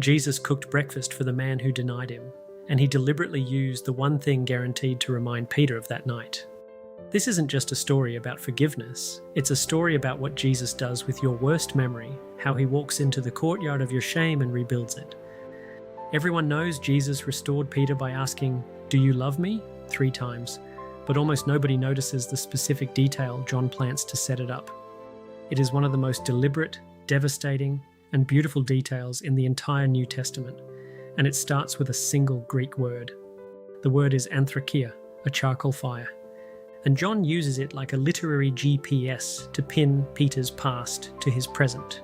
Jesus cooked breakfast for the man who denied him, and he deliberately used the one thing guaranteed to remind Peter of that night. This isn't just a story about forgiveness, it's a story about what Jesus does with your worst memory, how he walks into the courtyard of your shame and rebuilds it. Everyone knows Jesus restored Peter by asking, "Do you love me?" 3 times, but almost nobody notices the specific detail John plants to set it up. It is one of the most deliberate, devastating, and beautiful details in the entire New Testament, and it starts with a single Greek word. The word is anthrakia, a charcoal fire, and John uses it like a literary GPS to pin Peter's past to his present.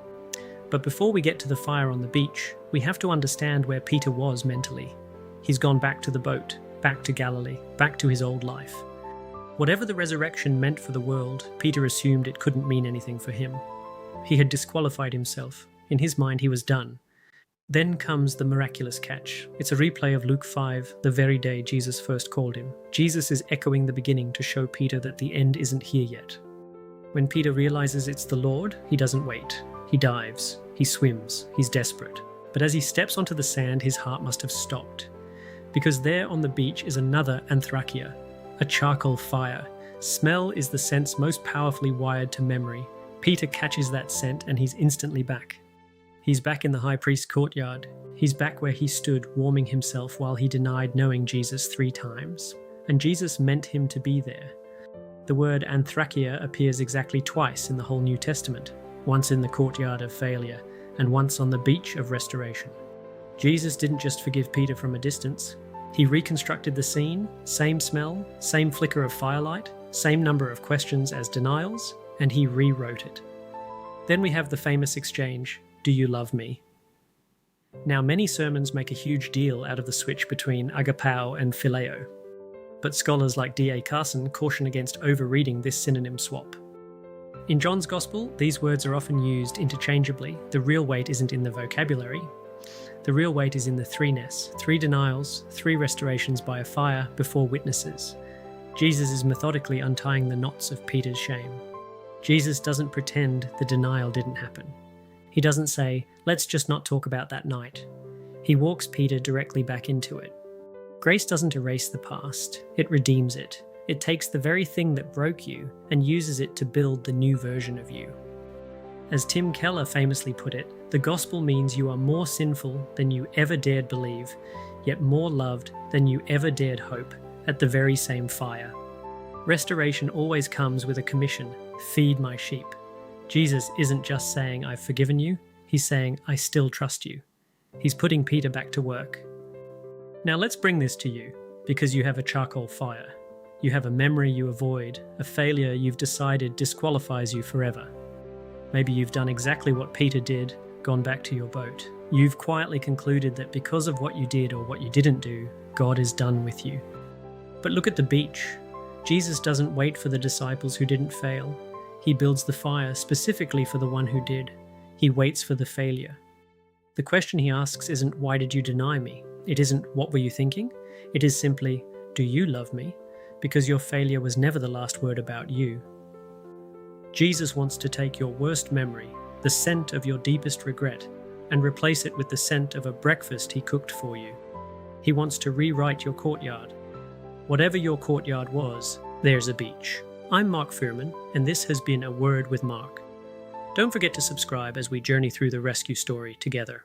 But before we get to the fire on the beach, we have to understand where Peter was mentally. He's gone back to the boat, back to Galilee, back to his old life. Whatever the resurrection meant for the world, Peter assumed it couldn't mean anything for him. He had disqualified himself. In his mind, he was done. Then comes the miraculous catch. It's a replay of Luke 5, the very day Jesus first called him. Jesus is echoing the beginning to show Peter that the end isn't here yet. When Peter realizes it's the Lord, he doesn't wait. He dives, he swims, he's desperate. But as he steps onto the sand, his heart must have stopped. Because there on the beach is another anthrakia, a charcoal fire. Smell is the sense most powerfully wired to memory. Peter catches that scent and he's instantly back. He's back in the high priest's courtyard. He's back where he stood, warming himself while he denied knowing Jesus 3 times. And Jesus meant him to be there. The word anthrakia appears exactly twice in the whole New Testament, once in the courtyard of failure, and once on the beach of restoration. Jesus didn't just forgive Peter from a distance. He reconstructed the scene, same smell, same flicker of firelight, same number of questions as denials, and he rewrote it. Then we have the famous exchange, "Do you love me?" Now, many sermons make a huge deal out of the switch between agapao and phileo, but scholars like D.A. Carson caution against overreading this synonym swap. In John's Gospel, these words are often used interchangeably. The real weight isn't in the vocabulary. The real weight is in the 3ness, 3 denials, 3 restorations by a fire before witnesses. Jesus is methodically untying the knots of Peter's shame. Jesus doesn't pretend the denial didn't happen. He doesn't say, "Let's just not talk about that night." He walks Peter directly back into it. Grace doesn't erase the past, it redeems it. It takes the very thing that broke you and uses it to build the new version of you. As Tim Keller famously put it, the gospel means you are more sinful than you ever dared believe, yet more loved than you ever dared hope at the very same fire. Restoration always comes with a commission, feed my sheep. Jesus isn't just saying, "I've forgiven you," he's saying, "I still trust you." He's putting Peter back to work. Now let's bring this to you, because you have a charcoal fire. You have a memory you avoid, a failure you've decided disqualifies you forever. Maybe you've done exactly what Peter did, gone back to your boat. You've quietly concluded that because of what you did or what you didn't do, God is done with you. But look at the beach. Jesus doesn't wait for the disciples who didn't fail. He builds the fire specifically for the one who did. He waits for the failure. The question he asks isn't, "Why did you deny me?" It isn't, "What were you thinking?" It is simply, "Do you love me?" Because your failure was never the last word about you. Jesus wants to take your worst memory, the scent of your deepest regret, and replace it with the scent of a breakfast he cooked for you. He wants to rewrite your courtyard. Whatever your courtyard was, there's a beach. I'm Mark Fuhrman, and this has been A Word with Mark. Don't forget to subscribe as we journey through the rescue story together.